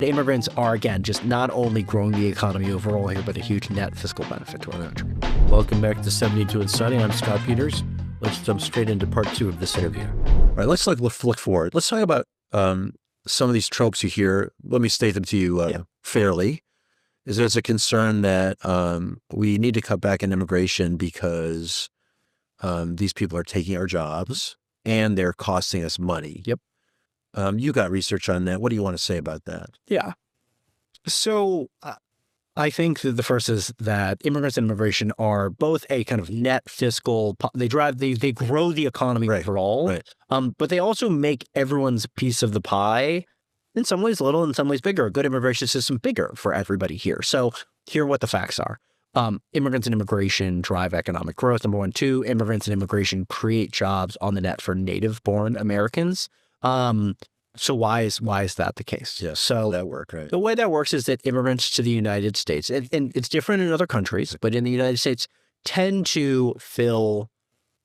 Immigrants are, again, just not only growing the economy overall here, but a huge net fiscal benefit to our country. Welcome back to 72 and Sunny. I'm Scott Peters. Let's jump straight into part 2 of this interview. All right, let's look forward. Let's talk about some of these tropes you hear. Let me state them to you fairly. Is there's a concern that we need to cut back on immigration because these people are taking our jobs and they're costing us money. Yep. You got research on that. What do you want to say about that? Yeah. So I think that the first is that immigrants and immigration are both a kind of net fiscal, they grow the economy overall, but they also make everyone's piece of the pie, in some ways little, in some ways bigger. A good immigration system bigger for everybody here. So here are what the facts are. Immigrants and immigration drive economic growth, number one. Two, immigrants and immigration create jobs on the net for native-born Americans. So why is that the case? Yeah, so that work, right? The way that works is that immigrants to the United States, and it's different in other countries, but in the United States, tend to fill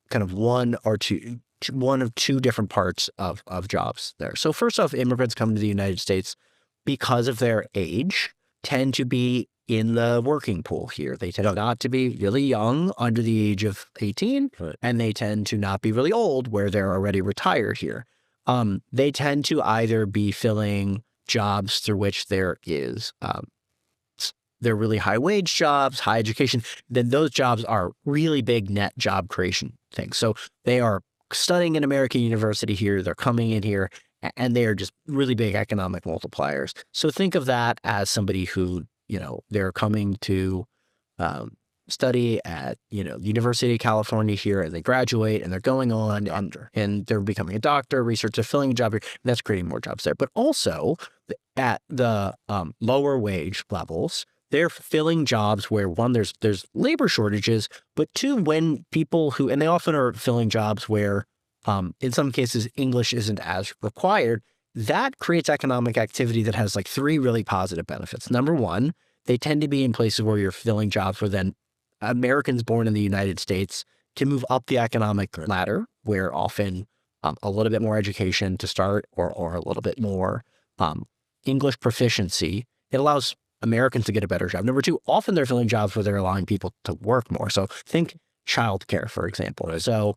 kind of one of two different parts of jobs there. So first off, immigrants come to the United States because of their age, tend to be in the working pool here. They tend not to be really young, under the age of 18, and they tend to not be really old, where they're already retired here. They tend to either be filling jobs through which there is, they're really high wage jobs, high education, then those jobs are really big net job creation things. So they are studying in American university here, they're coming in here, and they are just really big economic multipliers. So think of that as somebody who, they're coming to study at, the University of California here, and they graduate and they're going on and they're becoming a doctor, researcher, filling a job here, and that's creating more jobs there. But also at the lower wage levels, they're filling jobs where, one, there's labor shortages, but two, when people who, and they often are filling jobs where in some cases English isn't as required, that creates economic activity that has like three really positive benefits. Number one, they tend to be in places where you're filling jobs where then Americans born in the United States can move up the economic ladder, where often a little bit more education to start or a little bit more English proficiency, it allows Americans to get a better job. Number two, often they're filling jobs where they're allowing people to work more. So think childcare, for example. So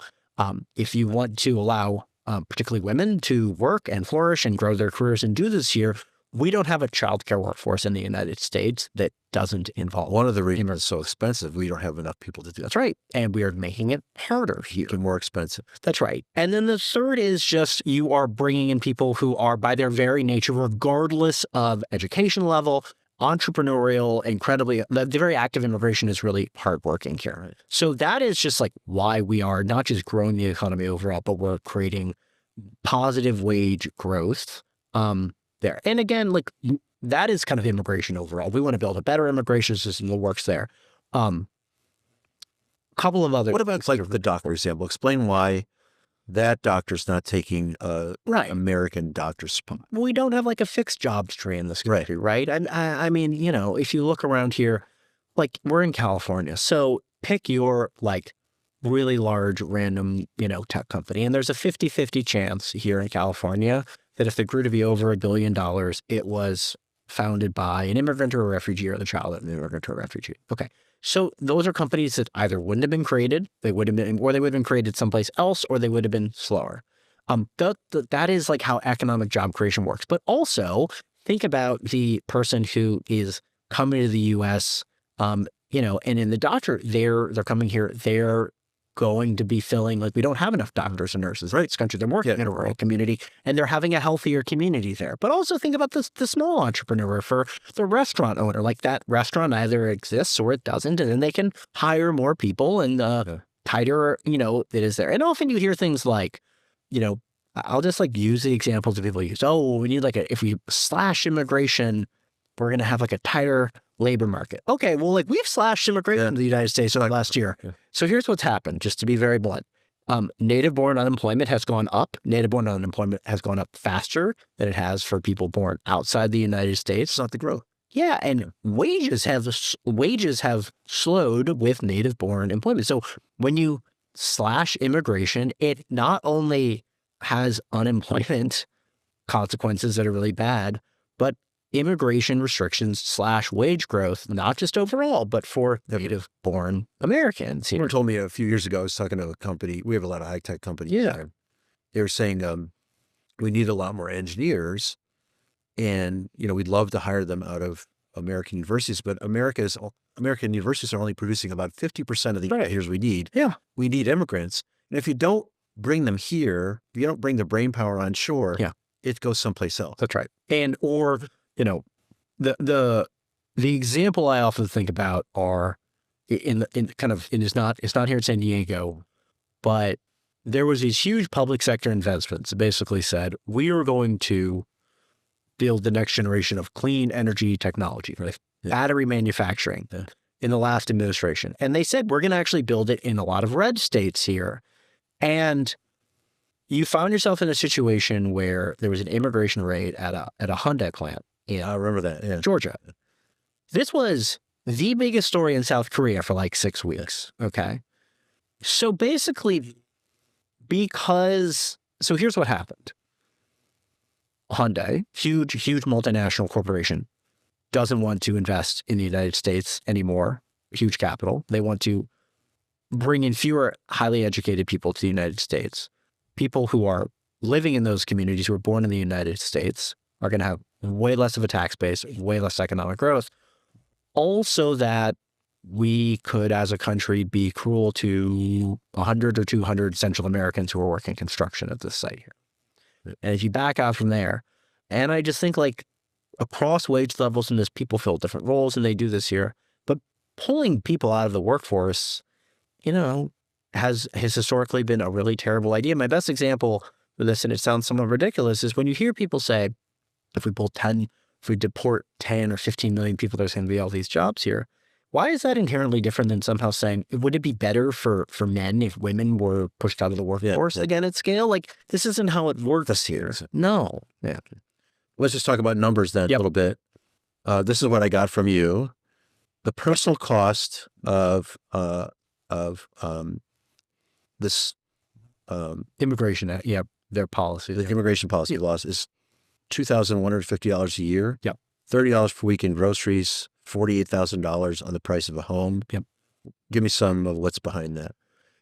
if you want to allow particularly women to work and flourish and grow their careers and do this here, we don't have a childcare workforce in the United States that doesn't involve. One of the reasons it's so expensive, we don't have enough people to do that. That's right. And we are making it harder here. More expensive. That's right. And then the third is just you are bringing in people who are, by their very nature, regardless of education level, entrepreneurial, incredibly, the very active immigration is really hardworking here. Right. So that is just like why we are not just growing the economy overall, but we're creating positive wage growth there. And again, like that is kind of immigration overall. We want to build a better immigration system that works there. Couple of other. What about like the doctor example? Explain why that doctor's not taking American doctor's spot. We don't have like a fixed jobs tree in this country, right? I mean, if you look around here, like we're in California, so pick your like really large random, tech company, and there's a 50-50 chance here in California that if they grew to be over $1 billion, it was founded by an immigrant or a refugee or the child of an immigrant or a refugee. Okay. So those are companies that either wouldn't have been created, or they would have been created someplace else, or they would have been slower. That is like how economic job creation works. But also think about the person who is coming to the U.S., and in the doctor, they're coming here, they're going to be filling, like we don't have enough doctors and nurses in this country. They're working in a rural community and they're having a healthier community there. But also think about the small entrepreneur, for the restaurant owner, like that restaurant either exists or it doesn't, and then they can hire more people and tighter, it is there. And often you hear things like, I'll just like use the examples that people use. Oh, we need if we slash immigration, we're going to have like a tighter labor market. Okay, well, like we've slashed immigration in the United States last year. Yeah. So here's what's happened, just to be very blunt. Native-born unemployment has gone up. Native-born unemployment has gone up faster than it has for people born outside the United States. It's not the growth. Yeah, and wages have slowed with native-born employment. So when you slash immigration, it not only has unemployment consequences that are really bad, but immigration restrictions / wage growth, not just overall, but for native-born Americans here. Someone told me a few years ago, I was talking to a company, we have a lot of high-tech companies. Yeah. They were saying we need a lot more engineers, and we'd love to hire them out of American universities, but American universities are only producing about 50% of the engineers we need. Yeah. We need immigrants. And if you don't bring them here, if you don't bring the brain power on shore, it goes someplace else. That's right. And or the example I often think about are it's not here in San Diego, but there was these huge public sector investments that basically said, we are going to build the next generation of clean energy technology, right? Battery manufacturing in the last administration. And they said, we're going to actually build it in a lot of red states here. And you found yourself in a situation where there was an immigration raid at a Hyundai plant in I remember that, Georgia. This was the biggest story in South Korea for like 6 weeks, okay? So basically, so here's what happened. Hyundai, huge multinational corporation, doesn't want to invest in the United States anymore, huge capital. They want to bring in fewer highly educated people to the United States. People who are living in those communities who are born in the United States are going to have way less of a tax base, way less economic growth. Also that we could, as a country, be cruel to 100 or 200 Central Americans who are working construction at this site here. And if you back out from there, and I just think like across wage levels in this, people fill different roles, and they do this here, but pulling people out of the workforce, has historically been a really terrible idea. My best example for this, and it sounds somewhat ridiculous, is when you hear people say, if we deport 10 or 15 million people, there's going to be all these jobs here. Why is that inherently different than somehow saying, would it be better for men if women were pushed out of the workforce again at scale? Like, this isn't how it works here. No. Yeah. Let's just talk about numbers then a little bit. This is what I got from you. The personal cost of this immigration, their policy. The immigration policy laws is $2,150 a year. Yep. $30 per week in groceries, $48,000 on the price of a home. Yep. Give me some of what's behind that.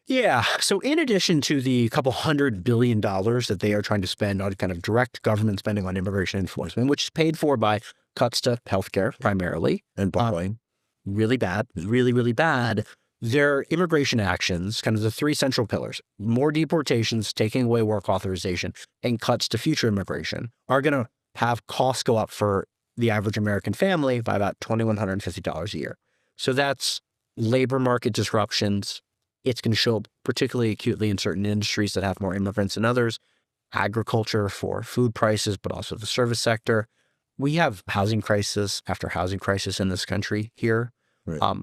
Yeah. So in addition to the couple $100 billion that they are trying to spend on kind of direct government spending on immigration enforcement, which is paid for by cuts to healthcare primarily. And borrowing. Really bad, really bad. Their immigration actions, kind of the three central pillars, more deportations, taking away work authorization, and cuts to future immigration, are going to have costs go up for the average American family by about $2,150 a year. So that's labor market disruptions. It's going to show up particularly acutely in certain industries that have more immigrants than others, agriculture for food prices, but also the service sector. We have housing crisis after housing crisis in this country here. Right.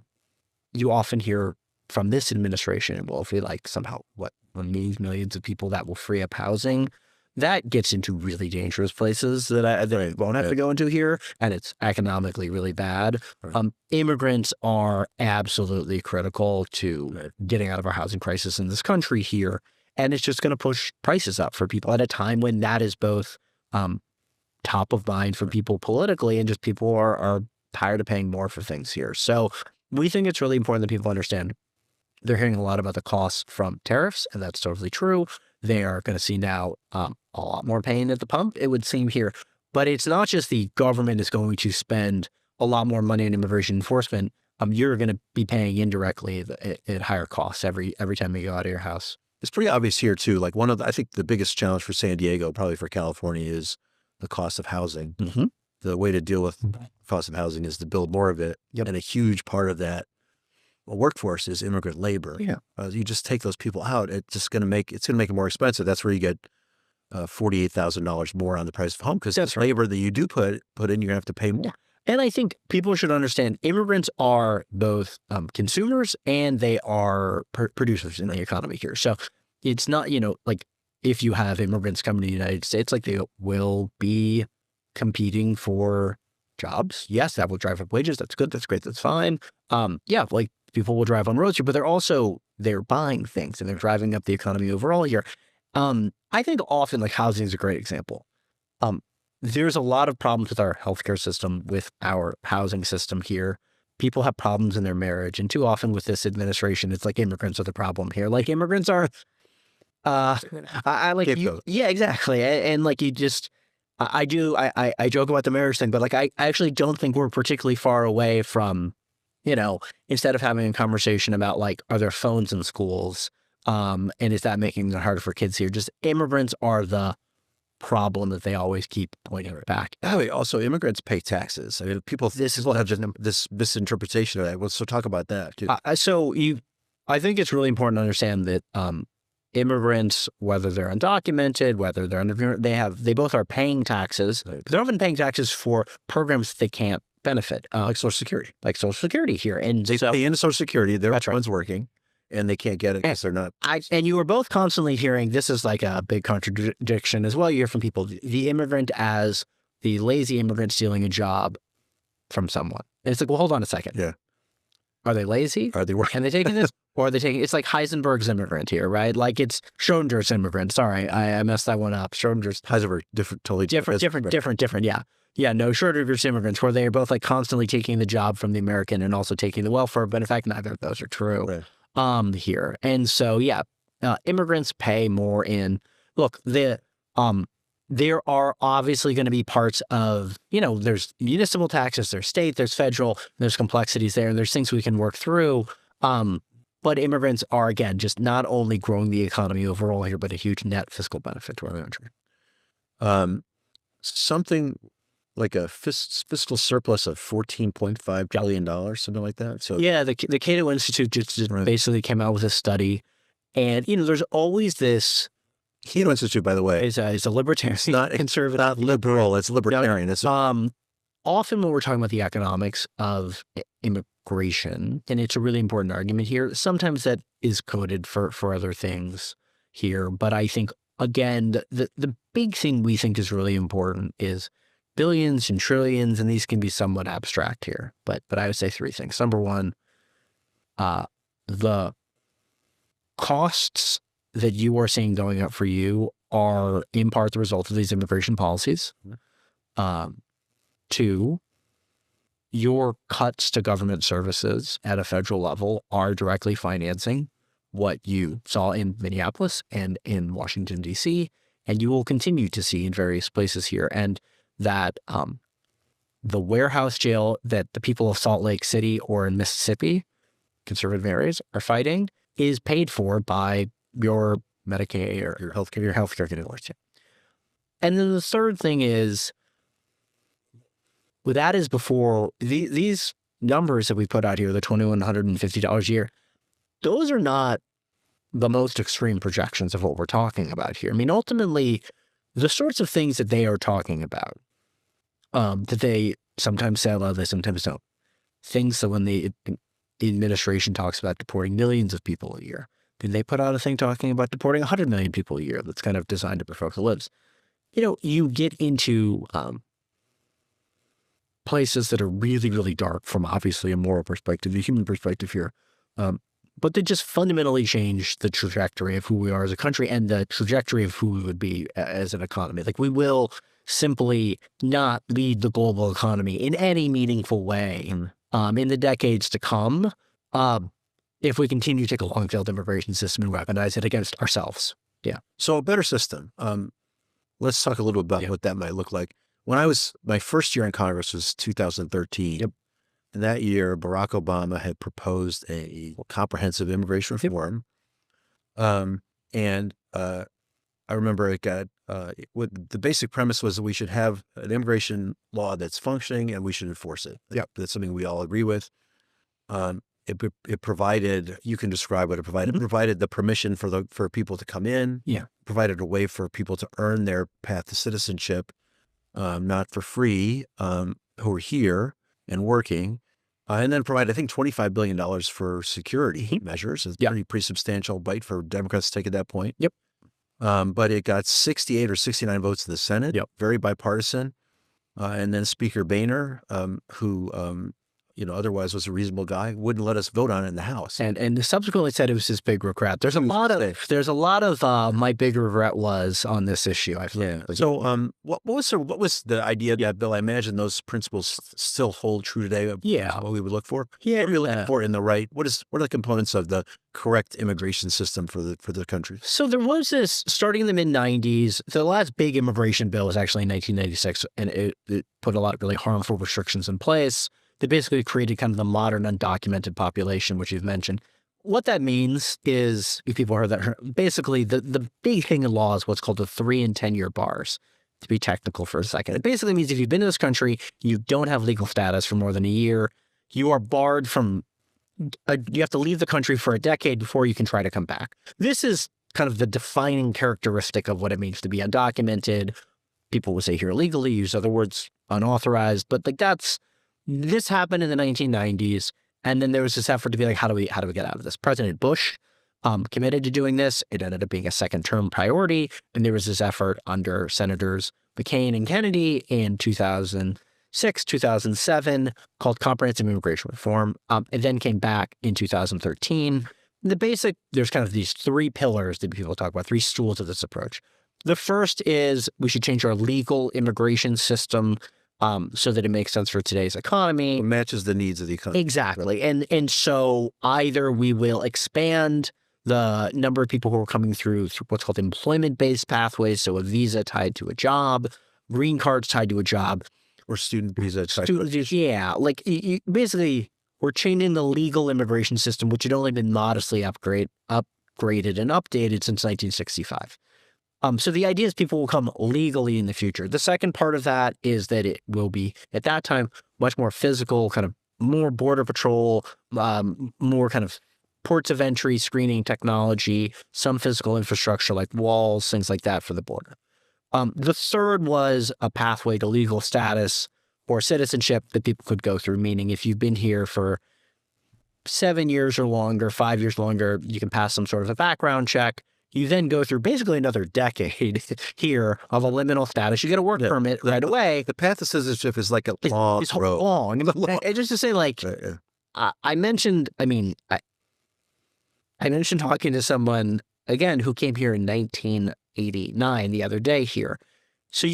You often hear from this administration, well, if we like somehow millions of people that will free up housing, that gets into really dangerous places that I won't have to go into here, and it's economically really bad. Right. Immigrants are absolutely critical to getting out of our housing crisis in this country here, and it's just going to push prices up for people at a time when that is both top of mind for people politically, and just people are tired of paying more for things here. So we think it's really important that people understand they're hearing a lot about the costs from tariffs, and that's totally true. They are going to see now a lot more pain at the pump, it would seem here. But it's not just the government is going to spend a lot more money on immigration enforcement. You're going to be paying indirectly at higher costs every time you go out of your house. It's pretty obvious here too. Like I think the biggest challenge for San Diego, probably for California, is the cost of housing. Mm-hmm. The way to deal with cost of housing is to build more of it. Yep. And a huge part of that workforce is immigrant labor. Yeah. You just take those people out, it's going to make it more expensive. That's where you get $48,000 more on the price of home, because the labor that you do put in, you're going to have to pay more. Yeah. And I think people should understand immigrants are both consumers and they are producers in the economy here. So it's not, like if you have immigrants coming to the United States, like they will be competing for jobs. Yes, that will drive up wages. That's good. That's great. That's fine. Like people will drive on roads here, but they're buying things and they're driving up the economy overall here. I think often like housing is a great example. there's a lot of problems with our healthcare system, with our housing system here. People have problems in their marriage, and too often with this administration, it's like immigrants are the problem here. Like immigrants are, I like you, yeah, exactly. And like you just, I joke about the marriage thing, but like I actually don't think we're particularly far away from, instead of having a conversation about like, are there phones in schools, and is that making it harder for kids here? Just immigrants are the problem that they always keep pointing back. Also, immigrants pay taxes. I mean, people have this misinterpretation of that. Well, so talk about that too. I think it's really important to understand that immigrants, whether they're undocumented, whether they're they both are paying taxes. But they're often paying taxes for programs that they can't benefit, like Social Security, here, and they pay into Social Security. They're one's working. And they can't get it because they're not. And you were both constantly hearing, this is like a big contradiction as well. You hear from people, the immigrant as the lazy immigrant stealing a job from someone. And it's like, well, hold on a second. Yeah. Are they lazy? Are they working? And they taking this? Or are they taking, it's like Heisenberg's immigrant here, right? Like it's Schrodinger's immigrant. Sorry, I messed that one up. Heisenberg, totally different. Yeah. Yeah, no, Schrodinger's immigrants, where they are both like constantly taking the job from the American and also taking the welfare. But in fact, neither of those are true. Right. Here. And so, immigrants pay more in, look, there are obviously going to be parts of, there's municipal taxes, there's state, there's federal, there's complexities there, and there's things we can work through. But immigrants are, again, just not only growing the economy overall here, but a huge net fiscal benefit to our country. Something like a fiscal surplus of $14.5 billion, something like that. So yeah, the Cato Institute just basically came out with a study, and there's always this. Cato Institute, by the way, is a libertarian, it's not conservative, not liberal. It's libertarian. Often when we're talking about the economics of immigration, and it's a really important argument here. Sometimes that is coded for other things here, but I think again the big thing we think is really important is billions and trillions, and these can be somewhat abstract here, but I would say three things. Number one, the costs that you are seeing going up for you are in part the result of these immigration policies. Two, your cuts to government services at a federal level are directly financing what you saw in Minneapolis and in Washington, D.C., and you will continue to see in various places here. And that the warehouse jail that the people of Salt Lake City or in Mississippi, conservative areas, are fighting is paid for by your Medicaid or your healthcare dollars. And then the third thing is, well, that is before these numbers that we put out here, the $2,150 a year, those are not the most extreme projections of what we're talking about here. I mean, ultimately, the sorts of things that they are talking about, that they sometimes say aloud, they sometimes don't. Things that when the administration talks about deporting millions of people a year, then they put out a thing talking about deporting 100 million people a year that's kind of designed to provoke the lives. You get into places that are really, really dark from obviously a moral perspective, a human perspective here. But they just fundamentally change the trajectory of who we are as a country and the trajectory of who we would be as an economy. Like we will simply not lead the global economy in any meaningful way in the decades to come if we continue to take a long-tailed immigration system and weaponize it against ourselves. Yeah. So a better system. Let's talk a little about what that might look like. My first year in Congress was 2013. Yep. And that year, Barack Obama had proposed a comprehensive immigration reform. I remember it got, the basic premise was that we should have an immigration law that's functioning and we should enforce it. Yep. That's something we all agree with. It provided, you can describe what it provided. It provided the permission for people to come in. Yeah. Provided a way for people to earn their path to citizenship, not for free, who are here and working. And then provide, I think, $25 billion for security measures. It's a pretty substantial bite for Democrats to take at that point. Yep. But it got 68 or 69 votes in the Senate. Yep. Very bipartisan. And then Speaker Boehner, who otherwise was a reasonable guy, wouldn't let us vote on it in the House. And subsequently said it was his big regret. There's a lot of my big regret was on this issue. I feel. Yeah. So what was the idea? Yeah, Bill, I imagine those principles still hold true today. Yeah. What we would look for. Yeah. What are we looking for in the right? What are the components of the correct immigration system for the country? So there was this, starting in the mid-90s, the last big immigration bill was actually in 1996, and it put a lot of really harmful restrictions in place that basically created kind of the modern undocumented population, which you've mentioned. What that means is, if people heard that, basically the big thing in law is what's called the 3 and 10-year bars, to be technical for a second. It basically means if you've been in this country, you don't have legal status for more than a year, you are barred from you have to leave the country for a decade before you can try to come back. This is kind of the defining characteristic of what it means to be undocumented. People would say here illegally, use other words, unauthorized, but this happened in the 1990s. And then there was this effort to be like, how do we get out of this? President Bush committed to doing this. It ended up being a second-term priority. And there was this effort under Senators McCain and Kennedy in 2006, 2007, called Comprehensive Immigration Reform. It then came back in 2013. There's kind of these 3 pillars that people talk about, 3 stools of this approach. The first is we should change our legal immigration system so that it makes sense for today's economy. It matches the needs of the economy. Exactly. And so either we will expand the number of people who are coming through what's called employment-based pathways, so a visa tied to a job, green cards tied to a job. Or student visa. Yeah. Basically, we're changing the legal immigration system, which had only been modestly upgraded and updated since 1965. So the idea is people will come legally in the future. The second part of that is that it will be, at that time, much more physical, kind of more border patrol, more kind of ports of entry, screening technology, some physical infrastructure like walls, things like that for the border. The third was a pathway to legal status or citizenship that people could go through, meaning if you've been here for 7 years or longer, 5 years longer, you can pass some sort of a background check. You then go through basically another decade here of a liminal status. You get a work permit right away. The path to citizenship is like a long road. Long. And just to say, I mentioned talking to someone, again, who came here in 1989 the other day here. So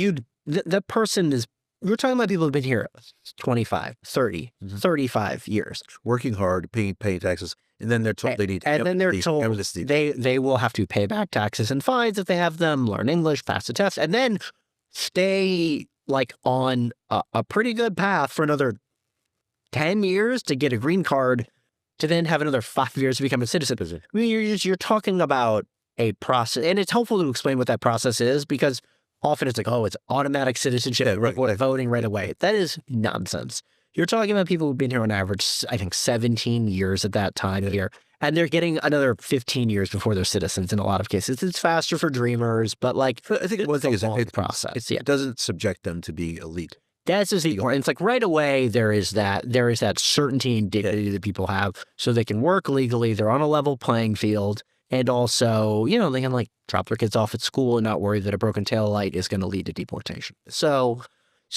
that person is, we're talking about people who've been here 25, 30, 35 years. Working hard, paying taxes. And then they're told they need amnesty. They will have to pay back taxes and fines if they have them, learn English, pass the test, and then stay on a pretty good path for another 10 years to get a green card, to then have another 5 years to become a citizen. I mean, you're talking about a process, and it's helpful to explain what that process is, because often it's like, oh, it's automatic citizenship, voting right away. That is nonsense. You're talking about people who've been here on average, I think, 17 years at that time here, and they're getting another 15 years before they're citizens in a lot of cases. It's faster for dreamers, but I think one thing is the process. It doesn't subject them to being elite. That's just the important. It's like right away there is that certainty and dignity that people have, so they can work legally. They're on a level playing field, and also they can drop their kids off at school and not worry that a broken tail light is going to lead to deportation. So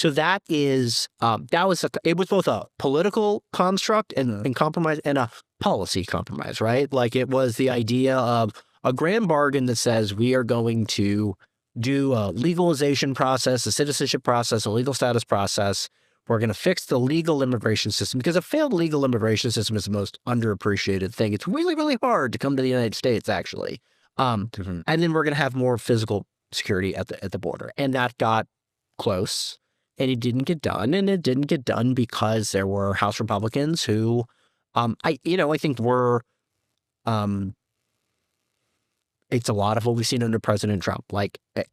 that is it was both a political construct and compromise and a policy compromise, right? It was the idea of a grand bargain that says we are going to do a legalization process, a citizenship process, a legal status process. We're going to fix the legal immigration system, because a failed legal immigration system is the most underappreciated thing. It's really, really hard to come to the United States, actually. And then we're going to have more physical security at the border. And that got close. And it didn't get done, and it didn't get done because there were House Republicans who, I think were, it's a lot of what we've seen under President Trump.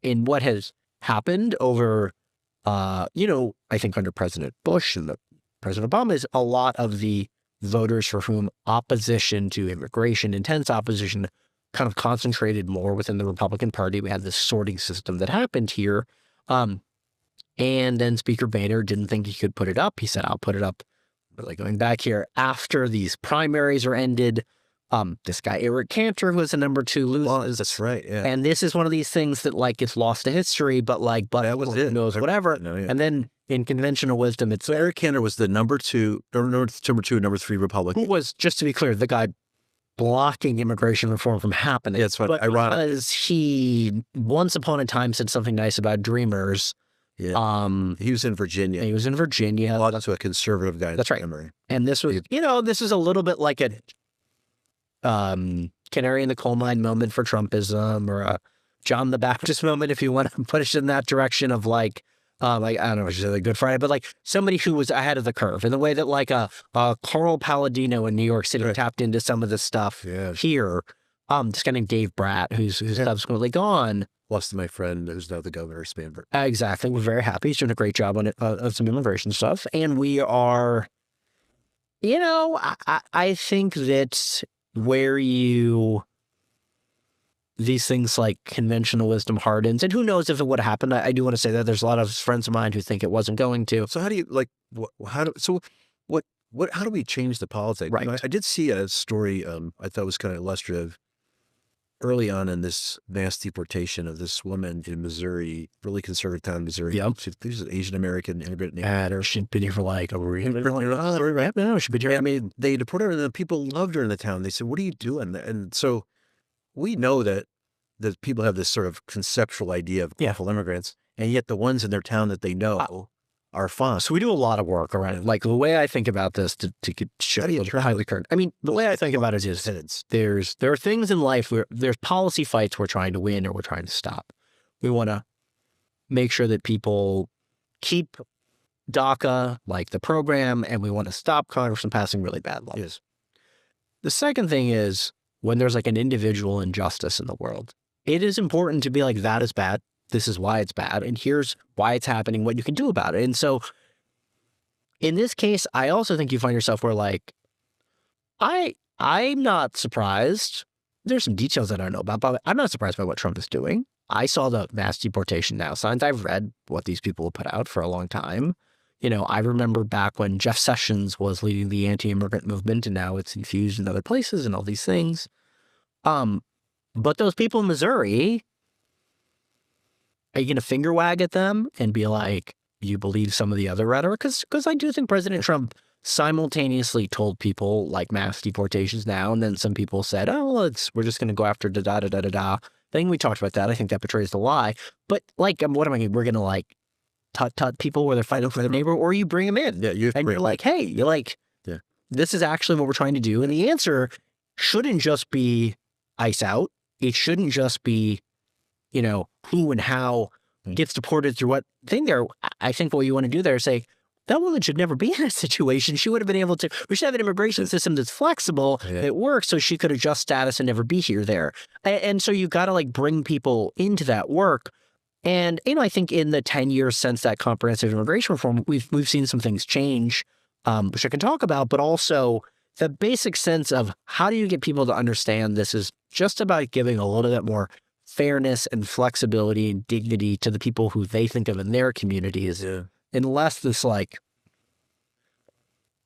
In what has happened over, I think under President Bush and President Obama, is a lot of the voters for whom opposition to immigration, intense opposition, kind of concentrated more within the Republican Party. We had this sorting system that happened here. And then Speaker Boehner didn't think he could put it up. He said, I'll put it up, really going back here, after these primaries are ended. This guy, Eric Cantor, who was the number 2 loser. Well, that's right, yeah. And this is one of these things that, gets lost to history, but that was it. knows whatever. No, yeah. And then in conventional wisdom, it's So Eric Cantor was the number two, number 3 Republican. who was, just to be clear, the guy blocking immigration reform from happening. Yeah, it's what But ironic. because he once upon a time said something nice about Dreamers. Yeah. He was in Virginia. He was in Virginia. Lots to a conservative guy. That's right. Memory. And this was, this is a little bit like a canary in the coal mine moment for Trumpism, or a John the Baptist moment, if you want to push it in that direction of like I don't know, like Good Friday, but like somebody who was ahead of the curve in the way that like a Carl Palladino in New York City tapped into some of this stuff here. This guy named Dave Bratt, who's subsequently gone. Lost to my friend who's now the governor of Spanberg. Exactly. We're very happy. He's doing a great job on it, of some immigration stuff. And we are, I think that where these things like conventional wisdom hardens, and who knows if it would have happened. I do want to say that there's a lot of friends of mine who think it wasn't going to. So how do you how do we change the politics? Right. I did see a story I thought was kind of illustrative early on in this mass deportation of this woman in Missouri, really conservative town in Missouri. Yep. She was an Asian American immigrant. She'd been here for like a week. No, she'd been here. I mean, they deported her and the people loved her in the town. They said, "What are you doing?" And so we know that people have this sort of conceptual idea of awful immigrants, and yet the ones in their town that they know are fine. So we do a lot of work around it. Like the way I think about this to show you highly current. I mean, the way I think about it is there are things in life where there's policy fights we're trying to win or we're trying to stop. We want to make sure that people keep DACA, like the program, and we want to stop Congress from passing really bad laws. Yes. The second thing is when there's like an individual injustice in the world, it is important to be like, that is bad. This is why it's bad, and here's why it's happening, what you can do about it. And so in this case, I also think you find yourself where like, I'm not surprised. There's some details that I don't know about, but I'm not surprised by what Trump is doing. I saw the mass deportation now signs. I've read what these people have put out for a long time. I remember back when Jeff Sessions was leading the anti-immigrant movement, and now it's infused in other places and all these things. But those people in Missouri, are you going to finger wag at them and be like, you believe some of the other rhetoric? Because I do think President Trump simultaneously told people like mass deportations now, and then some people said, oh, well, we're just going to go after da-da-da-da-da-da. I think we talked about that. I think that betrays the lie. But like, what am I, we're going to like tut people where they're fighting for their neighbor, or you bring them in. Yeah, and you're like, hey, this is actually what we're trying to do. And the answer shouldn't just be ice out. It shouldn't just be, who and how gets deported through what thing there. I think what you want to do there is say, that woman should never be in a situation. She would have been able to, we should have an immigration system that's flexible, that works, so she could adjust status and never be here there. And so you got to like bring people into that work. And, I think in the 10 years since that comprehensive immigration reform, we've seen some things change, which I can talk about, but also the basic sense of how do you get people to understand this is just about giving a little bit more fairness and flexibility and dignity to the people who they think of in their communities, and less this like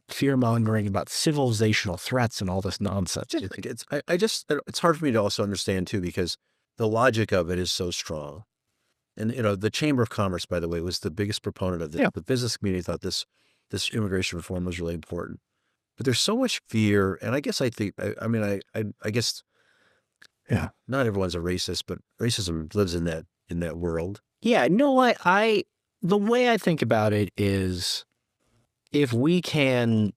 fear-mongering about civilizational threats and all this nonsense. It's hard for me to also understand too, because the logic of it is so strong. And, the Chamber of Commerce, by the way, was the biggest proponent of this. Yeah. The business community thought this immigration reform was really important. But there's so much fear. And I guess I guess not everyone's a racist, but racism lives in that world. Yeah, no, the way I think about it is if we can,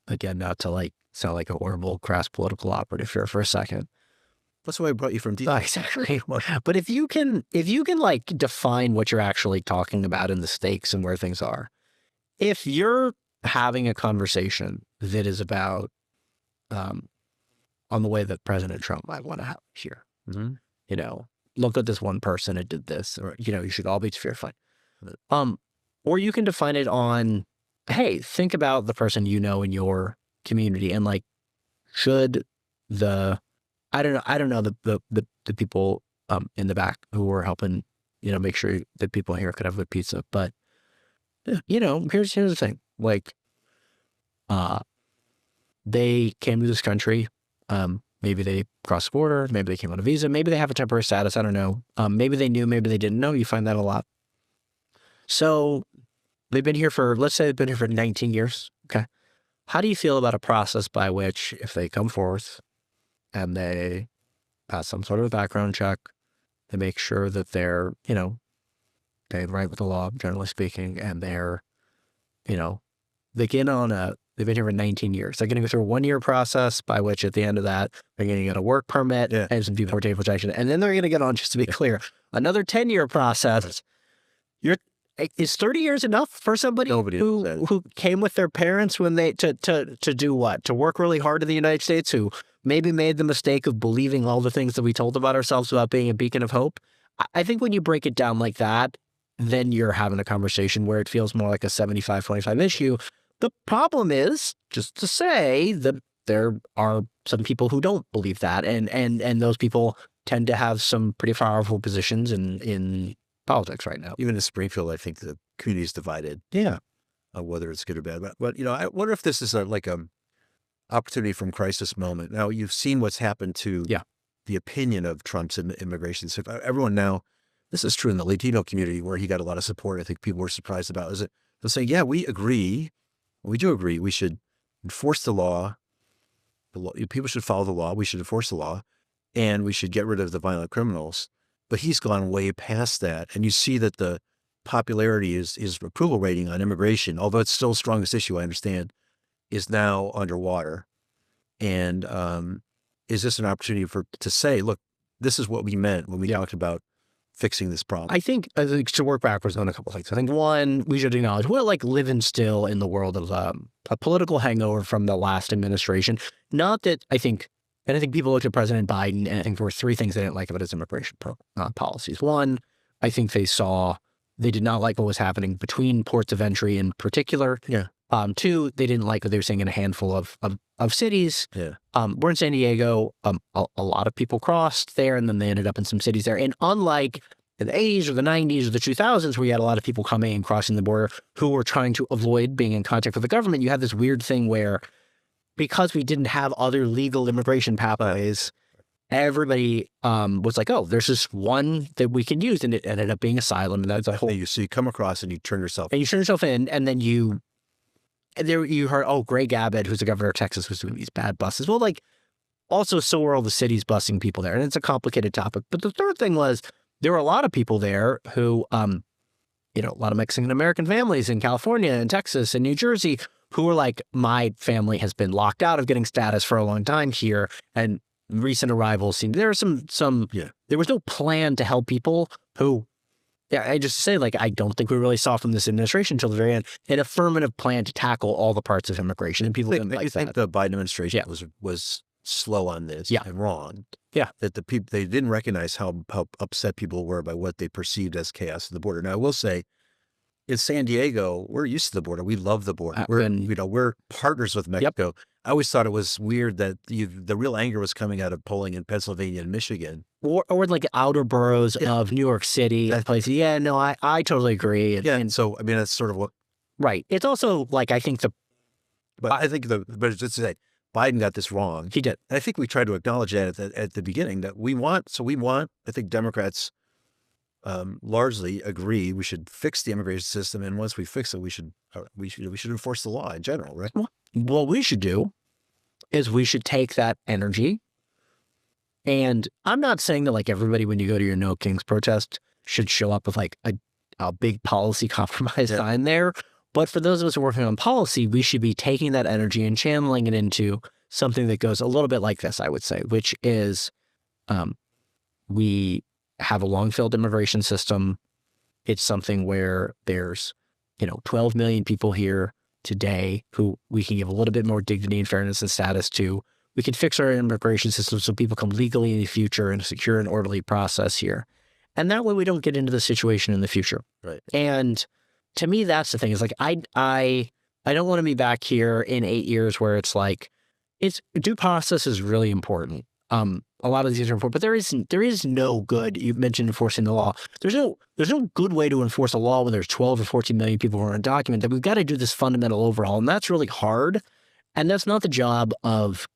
again, not to like sound like a horrible, crass political operative here for a second. That's why I brought you from DC. Exactly. But if you can like define what you're actually talking about and the stakes and where things are, if you're having a conversation that is about on the way that President Trump might want to have here, look at this one person that did this, or you should all be fearful. Or you can define it on, hey, think about the person in your community, and like, should I don't know the people in the back who were helping, make sure that people here could have a pizza. But here's the thing. Like, they came to this country. Maybe they crossed the border. Maybe they came on a visa. Maybe they have a temporary status. I don't know. Maybe they knew. Maybe they didn't know. You find that a lot. So they've been here for, let's say they've been here for 19 years. Okay. How do you feel about a process by which if they come forth and they pass some sort of a background check, they make sure that they're, they write with the law, generally speaking, and they're, they get on they've been here for 19 years. They're going to go through a 1-year process by which at the end of that, they're going to get a work permit and some deportation protection. And then they're going to get on, just to be clear, another 10-year process. Is 30 years enough for somebody who came with their parents when they, to do what? To work really hard in the United States, who maybe made the mistake of believing all the things that we told about ourselves about being a beacon of hope? I think when you break it down like that, then you're having a conversation where it feels more like a 75-25 issue. The problem is, just to say, that there are some people who don't believe that, and those people tend to have some pretty powerful positions in politics right now. Even in Springfield, I think the community is divided. Yeah. Whether it's good or bad. But I wonder if this is like a opportunity from crisis moment. Now, you've seen what's happened to the opinion of Trump's immigration. So everyone now, this is true in the Latino community where he got a lot of support. I think people were surprised about. Is it? They'll say, yeah, we agree. We do agree. We should enforce the law. People should follow the law. We should enforce the law. And we should get rid of the violent criminals. But he's gone way past that. And you see that the popularity his approval rating on immigration, although it's still the strongest issue, I understand, is now underwater. And is this an opportunity to say, look, this is what we meant when we talked about fixing this problem? I think to work backwards on a couple of things. I think one, we should acknowledge we're like living still in the world of a political hangover from the last administration. Not that I think people looked at President Biden, and I think there were 3 things they didn't like about his immigration policies. One, I think they did not like what was happening between ports of entry in particular. Yeah. 2, they didn't like what they were saying in a handful of cities. Yeah. We're in San Diego. A lot of people crossed there, and then they ended up in some cities there. And unlike in the 80s or the 90s or the 2000s, where you had a lot of people coming and crossing the border who were trying to avoid being in contact with the government, you had this weird thing where, because we didn't have other legal immigration pathways, everybody was like, oh, there's this one that we can use, and it ended up being asylum. And that's a whole. So you come across and you turn yourself in, and then you heard, oh, Greg Abbott, who's the governor of Texas, was doing these bad buses. Well, also, so were all the cities busing people there, and it's a complicated topic. But the third thing was, there were a lot of people there who, a lot of Mexican American families in California and Texas and New Jersey who were like, my family has been locked out of getting status for a long time here, and recent arrivals seemed there was there was no plan to help people who, I just say, I don't think we really saw from this administration until the very end an affirmative plan to tackle all the parts of immigration, and people didn't like that. I think the Biden administration was slow on this and wrong. Yeah. That they didn't recognize how upset people were by what they perceived as chaos at the border. Now, I will say, in San Diego, we're used to the border. We love the border. We're partners with Mexico. Yep. I always thought it was weird that the real anger was coming out of polling in Pennsylvania and Michigan. Or the outer boroughs of New York City and places. Yeah, no, I totally agree. And so, I mean, that's sort of what. Right. It's also I think but just to say, Biden got this wrong. He did. And I think we tried to acknowledge that at the beginning, that we want, I think Democrats largely agree we should fix the immigration system, and once we fix it, we should enforce the law in general, right? Well, what we should do is we should take that energy, and I'm not saying that everybody, when you go to your No Kings protest, should show up with a big policy compromise sign there, but for those of us who are working on policy, we should be taking that energy and channeling it into something that goes a little bit like this, I would say, which is we have a long-failed immigration system. It's something where there's, 12 million people here today who we can give a little bit more dignity and fairness and status to. We can fix our immigration system so people come legally in the future in a secure and orderly process here. And that way we don't get into the situation in the future. Right. And to me, that's the thing. Is I don't want to be back here in 8 years where it's due process is really important. A lot of these are important, but there is no good. You mentioned enforcing the law. There's no good way to enforce a law when there's 12 or 14 million people who are undocumented. That we've got to do this fundamental overhaul, and that's really hard. And that's not the job of.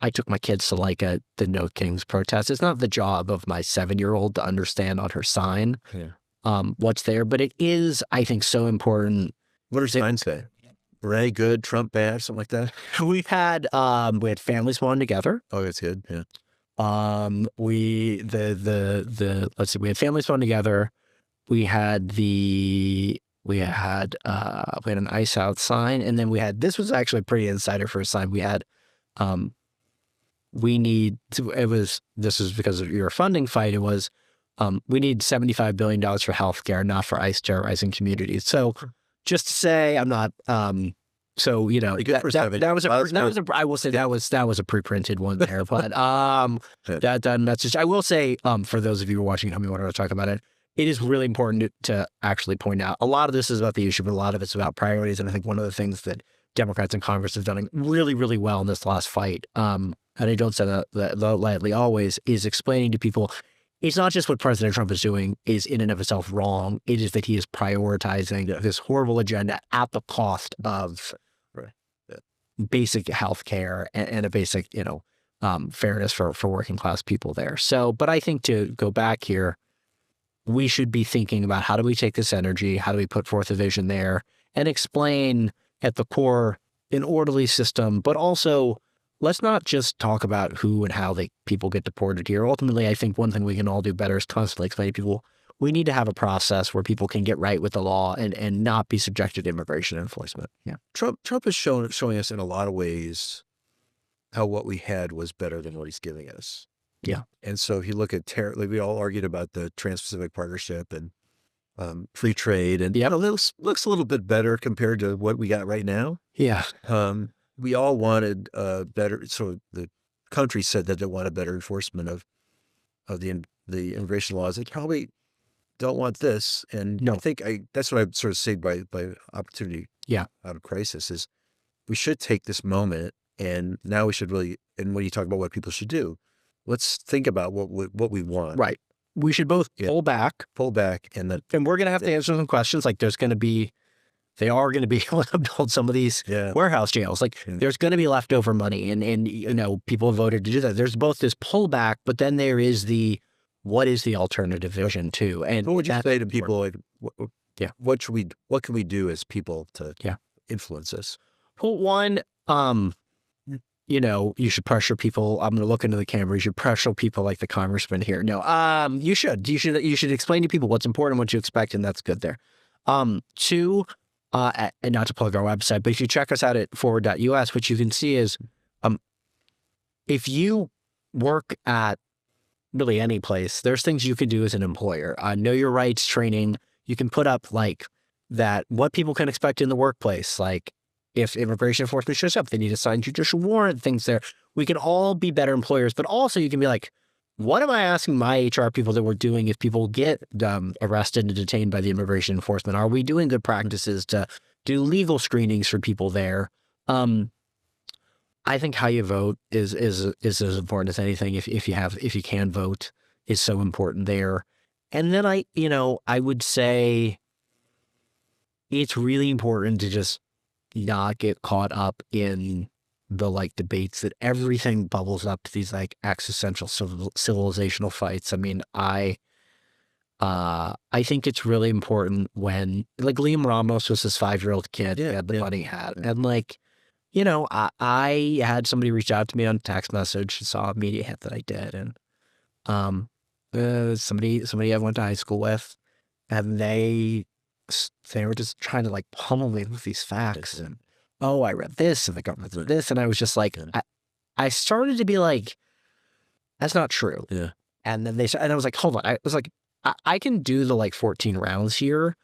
I took my kids to the No Kings protest. It's not the job of my 7-year-old to understand on her sign what's there. But it is, I think, so important. What are signs say? Ray good, Trump bad, something like that? We had families spawn together. Oh, that's good. Yeah. Let's see, we had families spawn together. We had an ice out sign, and then this was actually pretty insider for a sign. We had, this is because of your funding fight. It was, we need $75 billion for healthcare, not for ICE terrorizing communities. So just to say, I'm not, so, you know, I will say that was a pre-printed one there, but, that message, I will say, for those of you who are watching, how many want to talk about it, it is really important to actually point out a lot of this is about the issue, but a lot of it's about priorities. And I think one of the things that Democrats in Congress have done really, really well in this last fight, and I don't say that lightly always, is explaining to people it's not just what President Trump is doing is in and of itself wrong. It is that he is prioritizing this horrible agenda at the cost of basic health care and a basic, fairness for working class people there. So, but I think to go back here, we should be thinking about how do we take this energy, how do we put forth a vision there, and explain at the core an orderly system, but also let's not just talk about who and how people get deported here. Ultimately, I think one thing we can all do better is constantly explain to people we need to have a process where people can get right with the law and not be subjected to immigration enforcement. Yeah, Trump is showing us in a lot of ways how what we had was better than what he's giving us. Yeah. And so if you look at we all argued about the Trans-Pacific Partnership and free trade, and it looks a little bit better compared to what we got right now. Yeah. We all wanted better. So the country said that they wanted better enforcement of the immigration laws. They probably don't want this. And no. I think that's what I sort of say by opportunity. Yeah. Out of crisis is we should take this moment, and now we should really. And when you talk about what people should do, let's think about what we want. Right. We should both pull back, and we're going to have to answer some questions. Like they are going to be able to build some of these warehouse jails. Like there's going to be leftover money, and people voted to do that. There's both this pullback, but then there is what is the alternative vision too? And what would you say to people? Like, what can we do as people to influence this? Well, one, you should pressure people. I'm going to look into the camera. You should pressure people like the Congressman here. No, you should explain to people what's important, what you expect, and that's good there. Two, and not to plug our website, but if you check us out at forward.us, what you can see is, if you work at really any place, there's things you can do as an employer. Know your rights training. You can put up like that, what people can expect in the workplace, like, if immigration enforcement shows up, they need to sign judicial warrant, things there. We can all be better employers, but also you can be like, what am I asking my HR people that we're doing if people get arrested and detained by the immigration enforcement? Are we doing good practices to do legal screenings for people there? I think how you vote is as important as anything. If you can vote, is so important there. And then I would say it's really important to just not get caught up in the debates that everything bubbles up to these existential civilizational fights. I mean, I think it's really important when Liam Ramos was this 5-year-old kid who had the money hat, and I had somebody reach out to me on text message, saw a media hit that I did, and somebody I went to high school with, and they were just trying to pummel me with these facts, and I read this and the government did this, and I was just I started to be like, that's not true. Yeah. And then and I was like, hold on. I was like, I can do the 14 rounds here,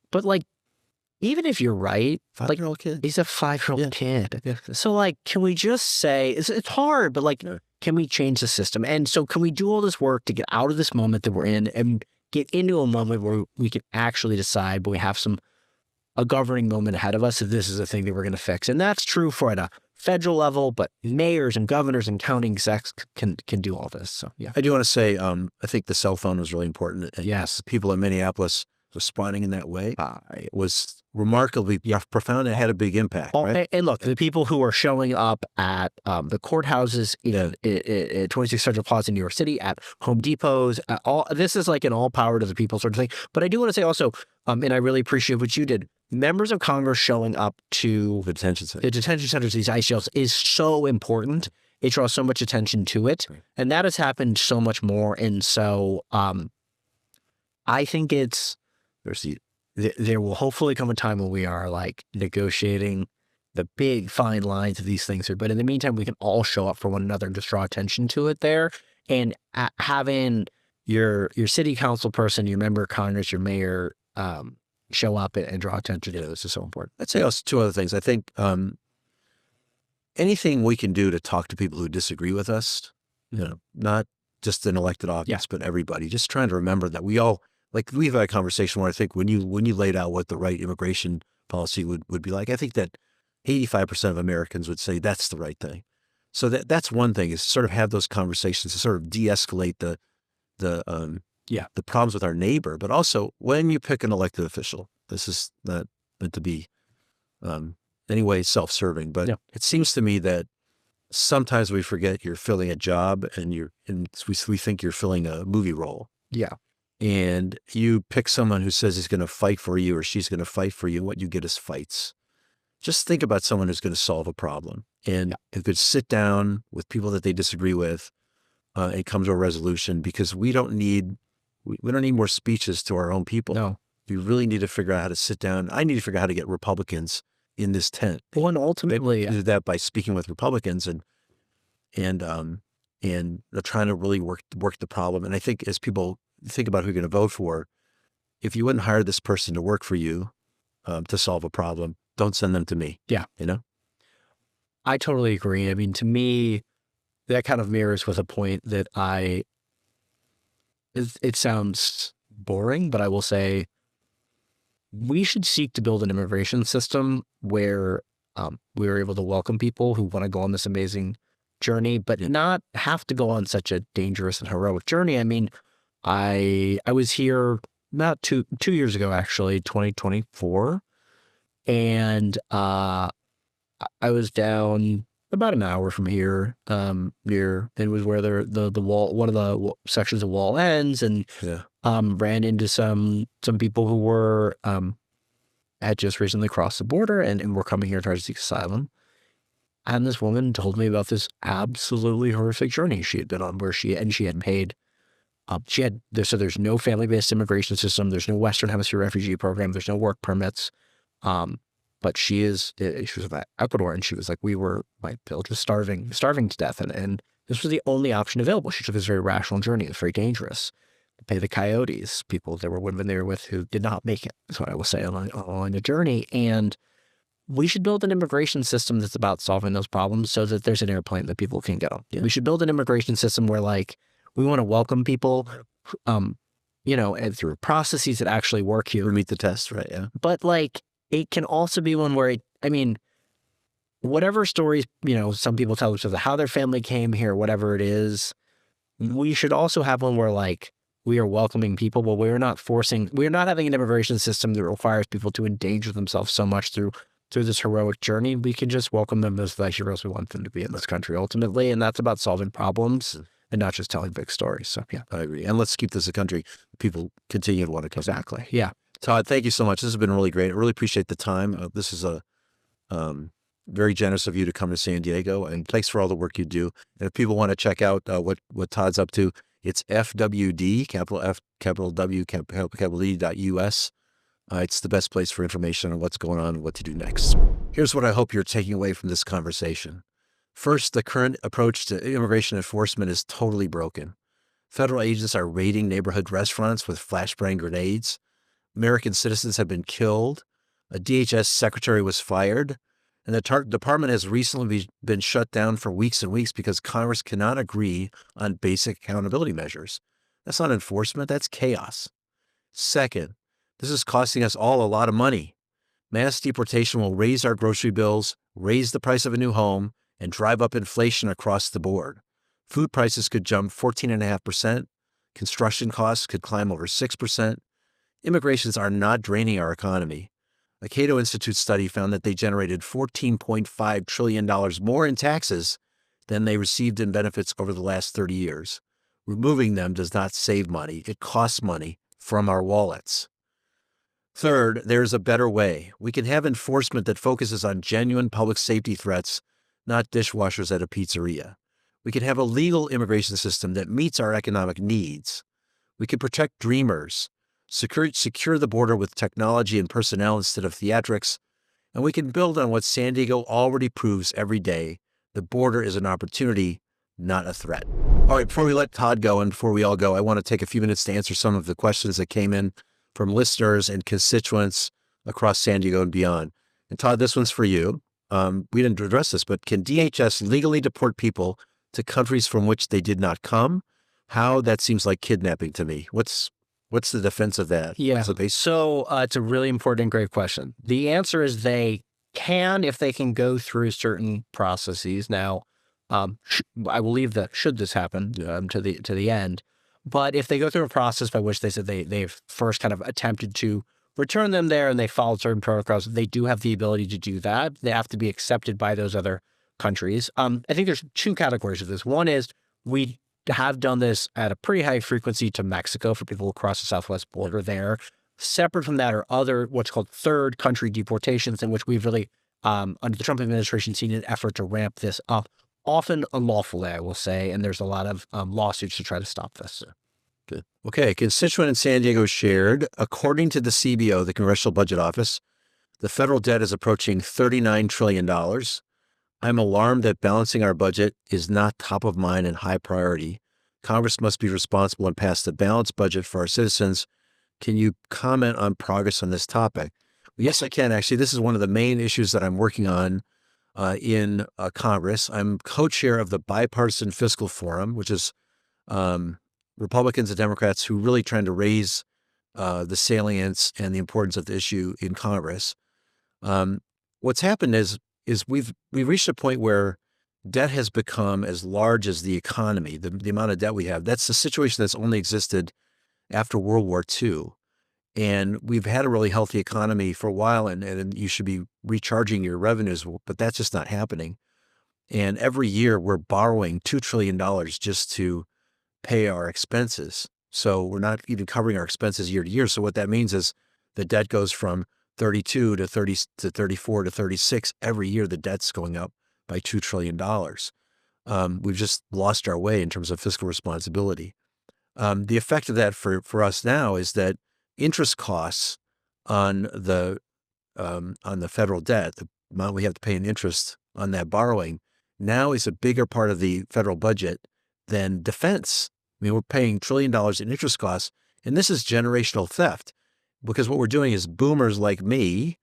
but even if you're right, 5-year-old kid. He's a 5-year-old kid. Yeah. So can we just say, it's hard, but can we change the system? And so can we do all this work to get out of this moment that we're in and get into a moment where we can actually decide, but we have a governing moment ahead of us if this is a thing that we're going to fix. And that's true for at a federal level, but mayors and governors and county execs can do all this. So, yeah. I do want to say, I think the cell phone was really important. Yes. People in Minneapolis responding in that way was remarkably profound and had a big impact, right? And look, the people who are showing up at the courthouses at 2600 Plaza in New York City, at Home Depots, this is like an all power to the people sort of thing. But I do want to say also, and I really appreciate what you did, members of Congress showing up to The detention center. centers, these ICE jails, is so important. It draws so much attention to it. Right. And that has happened so much more. And so I think there will hopefully come a time when we are like negotiating the big fine lines of these things. But in the meantime, we can all show up for one another and just draw attention to it there. And having your city council person, your member of Congress, your mayor show up and draw attention to this is so important. I'd say also two other things. I think anything we can do to talk to people who disagree with us, not just an elected office, but everybody, just trying to remember that we all, like we've had a conversation where I think when you laid out what the right immigration policy would be like, I think that 85% of Americans would say that's the right thing. So that's one thing, is sort of have those conversations to sort of de-escalate the problems with our neighbor. But also when you pick an elected official, this is not meant to be anyway self-serving, but it seems to me that sometimes we forget you're filling a job and we think you're filling a movie role. Yeah. And you pick someone who says he's going to fight for you or she's going to fight for you. What you get is fights. Just think about someone who's going to solve a problem and who could sit down with people that they disagree with and come to a resolution, because we don't need more speeches to our own people. No. We really need to figure out how to sit down. I need to figure out how to get Republicans in this tent. Well, and ultimately, do that by speaking with Republicans and trying to really work the problem. And I think as people think about who you're going to vote for, if you wouldn't hire this person to work for you to solve a problem, don't send them to me. Yeah. I totally agree. I mean, to me, that kind of mirrors with a point that it sounds boring, but I will say we should seek to build an immigration system where we are able to welcome people who want to go on this amazing journey, but not have to go on such a dangerous and heroic journey. I mean, I was here about two years ago, actually, 2024, and I was down about an hour from here. It was where the wall, one of the sections of wall ends, and ran into some people who were had just recently crossed the border and were coming here to try to seek asylum. And this woman told me about this absolutely horrific journey she had been on, where she had paid. So there's no family-based immigration system. There's no Western Hemisphere refugee program. There's no work permits. But she was from Ecuador, and she was like, we were just starving to death. And this was the only option available. She took this very rational journey. It was very dangerous. To pay the coyotes, there were women they were with who did not make it, is what I will say, on the journey. And we should build an immigration system that's about solving those problems so that there's an airplane that people can get on. Yeah. We should build an immigration system where, like, we want to welcome people, and through processes that actually work here. Or meet the test, right? Yeah. But, like, it can also be one where, whatever stories, some people tell us of how their family came here, whatever it is, we should also have one where, like, we are welcoming people, but we're not having an immigration system that requires people to endanger themselves so much through this heroic journey. We can just welcome them as the heroes we want them to be in this country ultimately. And that's about solving problems and not just telling big stories. So, yeah. I agree. And let's keep this a country people continue to want to come. Exactly. Yeah. Todd, thank you so much. This has been really great. I really appreciate the time. This is very generous of you to come to San Diego, and thanks for all the work you do. And if people want to check out what Todd's up to, it's FWD, capital F, capital W, capital E.US. It's the best place for information on what's going on and what to do next. Here's what I hope you're taking away from this conversation. First, the current approach to immigration enforcement is totally broken. Federal agents are raiding neighborhood restaurants with flashbang grenades. American citizens have been killed. A DHS secretary was fired. And the department has recently been shut down for weeks and weeks because Congress cannot agree on basic accountability measures. That's not enforcement, that's chaos. Second, this is costing us all a lot of money. Mass deportation will raise our grocery bills, raise the price of a new home, and drive up inflation across the board. Food prices could jump 14.5%. Construction costs could climb over 6%. Immigrations are not draining our economy. A Cato Institute study found that they generated $14.5 trillion more in taxes than they received in benefits over the last 30 years. Removing them does not save money. It costs money from our wallets. Third, there's a better way. We can have enforcement that focuses on genuine public safety threats, not dishwashers at a pizzeria. We can have a legal immigration system that meets our economic needs. We can protect dreamers, secure the border with technology and personnel instead of theatrics, and we can build on what San Diego already proves every day. The border is an opportunity, not a threat. All right, before we let Todd go and before we all go, I want to take a few minutes to answer some of the questions that came in from listeners and constituents across San Diego and beyond. And Todd, this one's for you. We didn't address this, but can DHS legally deport people to countries from which they did not come? How? That seems like kidnapping to me. What's the defense of that? Yeah. So it's a really important, great question. The answer is they can if they can go through certain processes. Now, I will leave the should this happen to the end. But if they go through a process by which they said they've first kind of attempted to return them there and they followed certain protocols, they do have the ability to do that. They have to be accepted by those other countries. I think there's two categories of this. One is we have done this at a pretty high frequency to Mexico for people across the southwest border there. Separate from that are other what's called third country deportations, in which we've really, under the Trump administration, seen an effort to ramp this up, often unlawfully, I will say, and there's a lot of lawsuits to try to stop this. Good. Okay, a constituent in San Diego shared, according to the CBO, the Congressional Budget Office, the federal debt is approaching $39 trillion. I'm alarmed that balancing our budget is not top of mind and high priority. Congress must be responsible and pass the balanced budget for our citizens. Can you comment on progress on this topic? Yes, I can. Actually, this is one of the main issues that I'm working on in Congress. I'm co-chair of the Bipartisan Fiscal Forum, which is Republicans and Democrats who really trying to raise the salience and the importance of the issue in Congress. What's happened is we've reached a point where debt has become as large as the economy, the amount of debt we have. That's the situation that's only existed after World War II. And we've had a really healthy economy for a while, and you should be recharging your revenues, but that's just not happening. And every year we're borrowing $2 trillion just to pay our expenses. So we're not even covering our expenses year to year. So what that means is the debt goes from 32 to 30 to 34 to 36. Every year the debt's going up by $2 trillion. We've just lost our way in terms of fiscal responsibility. The effect of that for us now is that interest costs on the federal debt, the amount we have to pay in interest on that borrowing, now is a bigger part of the federal budget than defense. I mean, we're paying $1 trillion in interest costs, and this is generational theft, because what we're doing is boomers like me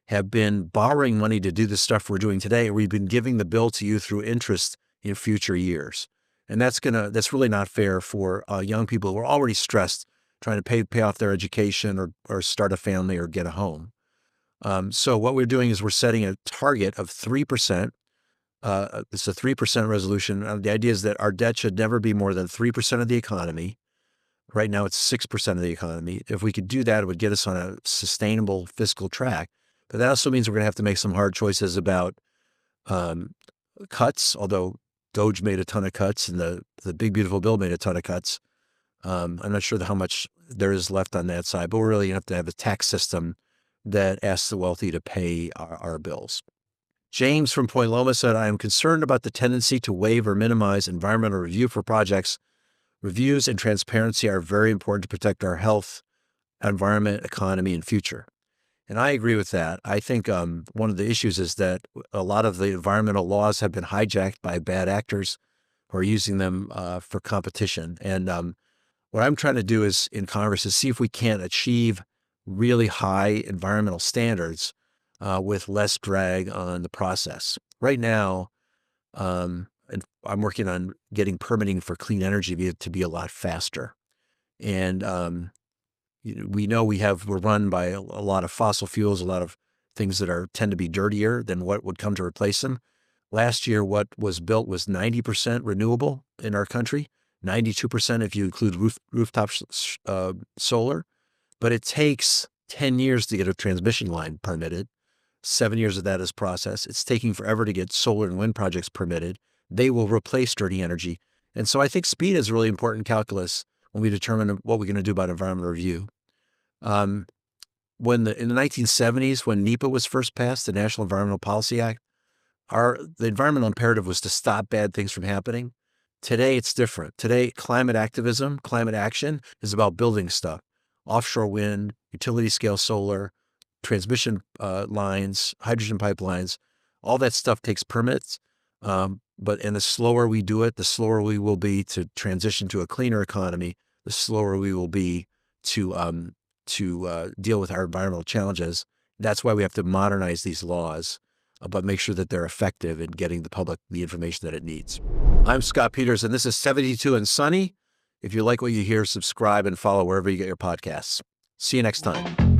have been borrowing money to do the stuff we're doing today, and we've been giving the bill to you through interest in future years. And that's really not fair for young people who are already stressed trying to pay off their education or start a family or get a home. So what we're doing is we're setting a target of 3%. It's a 3% resolution. The idea is that our debt should never be more than 3% of the economy. Right now, it's 6% of the economy. If we could do that, it would get us on a sustainable fiscal track. But that also means we're going to have to make some hard choices about cuts, although Doge made a ton of cuts and the Big Beautiful Bill made a ton of cuts. I'm not sure how much there is left on that side, but we're really going to have to have a tax system that asks the wealthy to pay our bills. James from Point Loma said, I am concerned about the tendency to waive or minimize environmental review for projects. Reviews and transparency are very important to protect our health, environment, economy, and future. And I agree with that. I think one of the issues is that a lot of the environmental laws have been hijacked by bad actors who are using them for competition. And what I'm trying to do in Congress is see if we can't achieve really high environmental standards with less drag on the process. Right now, and I'm working on getting permitting for clean energy to be a lot faster. And we know we're run by a lot of fossil fuels, a lot of things that tend to be dirtier than what would come to replace them. Last year, what was built was 90% renewable in our country, 92% if you include rooftop solar. But it takes 10 years to get a transmission line permitted. 7 years of that is process. It's taking forever to get solar and wind projects permitted. They will replace dirty energy. And so I think speed is really important calculus when we determine what we're going to do about environmental review. In the 1970s, when NEPA was first passed, the National Environmental Policy Act, the environmental imperative was to stop bad things from happening. Today, it's different. Today, climate activism, climate action is about building stuff. Offshore wind, utility scale solar, transmission lines, hydrogen pipelines, all that stuff takes permits. And the slower we do it, the slower we will be to transition to a cleaner economy, the slower we will be to deal with our environmental challenges. That's why we have to modernize these laws, but make sure that they're effective in getting the public the information that it needs. I'm Scott Peters, and this is 72 and Sunny. If you like what you hear, subscribe and follow wherever you get your podcasts. See you next time.